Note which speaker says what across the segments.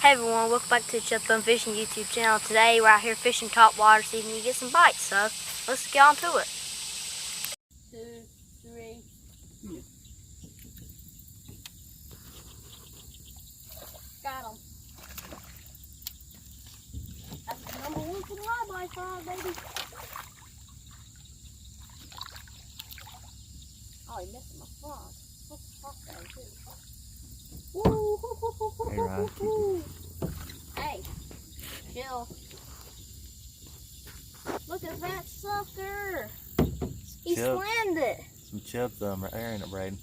Speaker 1: Hey everyone, welcome back to the Chip Thumb Fishing YouTube channel. Today we're out here fishing topwater, see if we can get some bites, so let's get on to it. 2, 3. Got him. That's the number one for the wildlife frog, baby. Oh, he missed my frog. What's the fuck there, too? Woo, hoo, hoo, hoo, hoo,
Speaker 2: Hey, Ryan.
Speaker 1: hoo, hoo. Hey, chill. Look at that sucker. He slammed it.
Speaker 2: Some chip thumb right there, ain't it, Braden?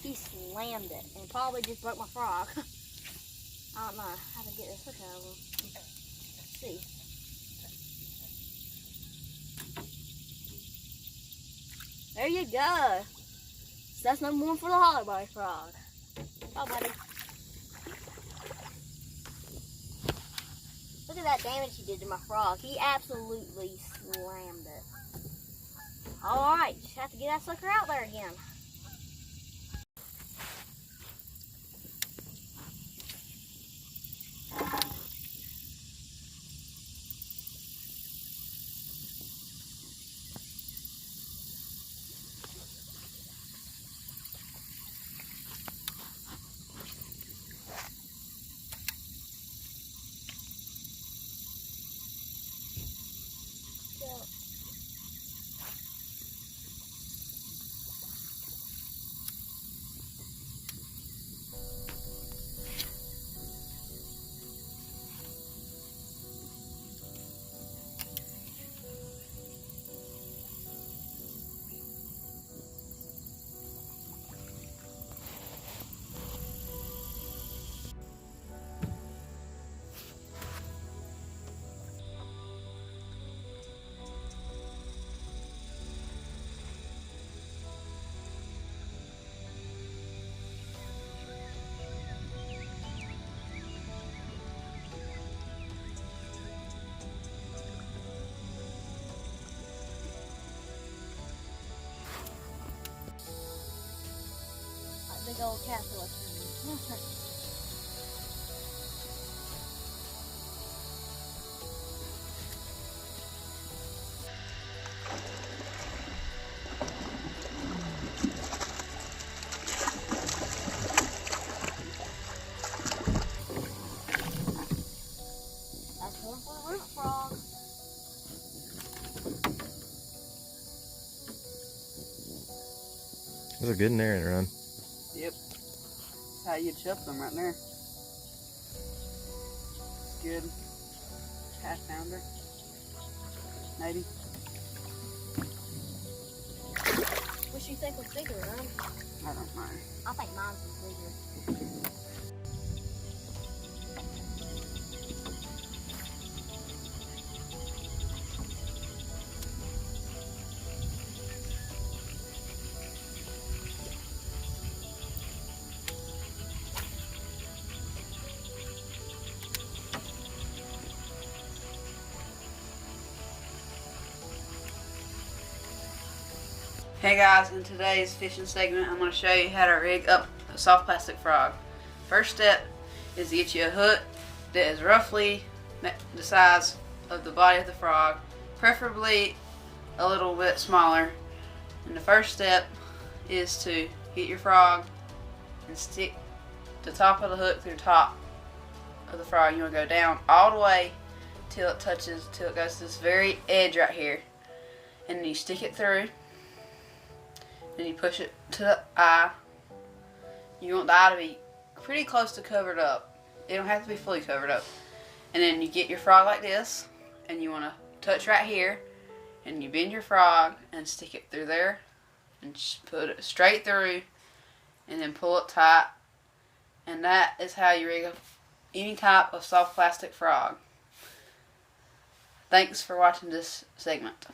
Speaker 1: He slammed it and probably just broke my frog. I don't know how to get this hook out of him. Let's see. There you go. So that's number one for the hollowbody frog. Oh, buddy. Look at that damage he did to my frog. He absolutely slammed it. Alright, just have to get that sucker out there again. Big old caterpillar. That's one for the root frog.
Speaker 2: Those are good in there, ain't it, Ryan?
Speaker 3: Yep. That's how you chip them right there. It's good. Half pounder. Maybe.
Speaker 1: What you think was bigger, huh?
Speaker 3: I don't know.
Speaker 1: I think mine was bigger.
Speaker 3: Hey guys, in today's fishing segment, I'm going to show you how to rig up a soft plastic frog. First step is to get you a hook that is roughly the size of the body of the frog, preferably a little bit smaller. And the first step is to get your frog and stick the top of the hook through the top of the frog. You want to go down all the way till it goes to this very edge right here. And then you stick it through. Then you push it to the eye. You want the eye to be pretty close to covered up. It don't have to be fully covered up. And then you get your frog like this, and you want to touch right here, and you bend your frog and stick it through there, and just put it straight through, and then pull it tight. And that is how you rig up any type of soft plastic frog. Thanks for watching this segment.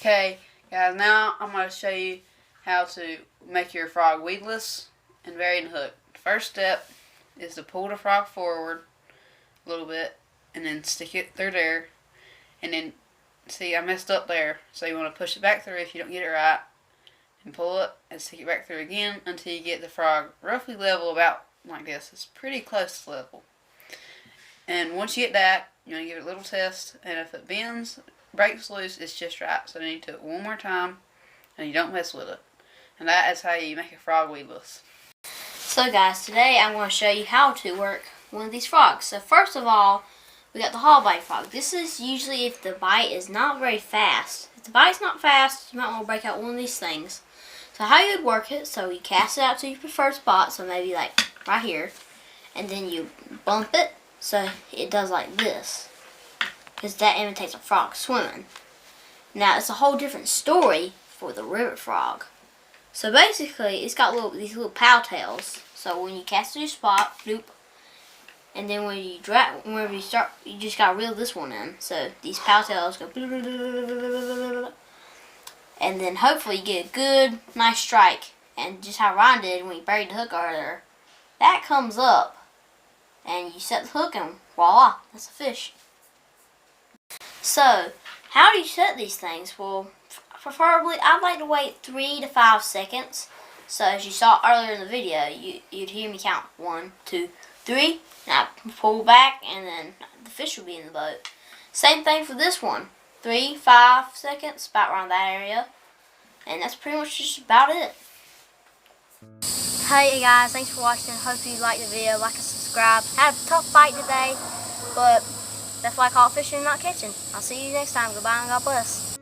Speaker 3: Okay, guys, now I'm going to show you how to make your frog weedless and varying hook. First step is to pull the frog forward a little bit and then stick it through there, and then see, I messed up there, so you want to push it back through if you don't get it right, and pull it and stick it back through again until you get the frog roughly level about like this. It's pretty close to level. And once you get that, you want to give it a little test, and if it bends, breaks loose, it's just right. So then you do it one more time, and you don't mess with it. And that is how you make a frog weedless.
Speaker 1: So guys, today I'm going to show you how to work one of these frogs. So first of all, we got the hollow bite frog. This is usually if the bite is not very fast. If the bite's not fast, you might want to break out one of these things. So how you would work it, so you cast it out to your preferred spot, so maybe like right here, and then you bump it so it does like this, because that imitates a frog swimming. Now it's a whole different story for the river frog. So basically, it's got these little pow tails. So when you cast it to your spot, bloop, and then when you drag, whenever you start, you just gotta reel this one in. So these pow tails go, and then hopefully you get a good, nice strike. And just how Ryan did when he buried the hook earlier, that comes up, and you set the hook, and voila, that's a fish. So how do you set these things? Well, preferably, I'd like to wait 3 to 5 seconds. So as you saw earlier in the video, you'd hear me count 1, 2, 3. Now pull back, and then the fish will be in the boat. Same thing for this one. 3, 5 seconds, about around that area. And that's pretty much just about it. Hey guys, thanks for watching. Hope you liked the video. Like and subscribe. Had a tough bite today, but that's why I call it fishing, not catching. I'll see you next time. Goodbye and God bless.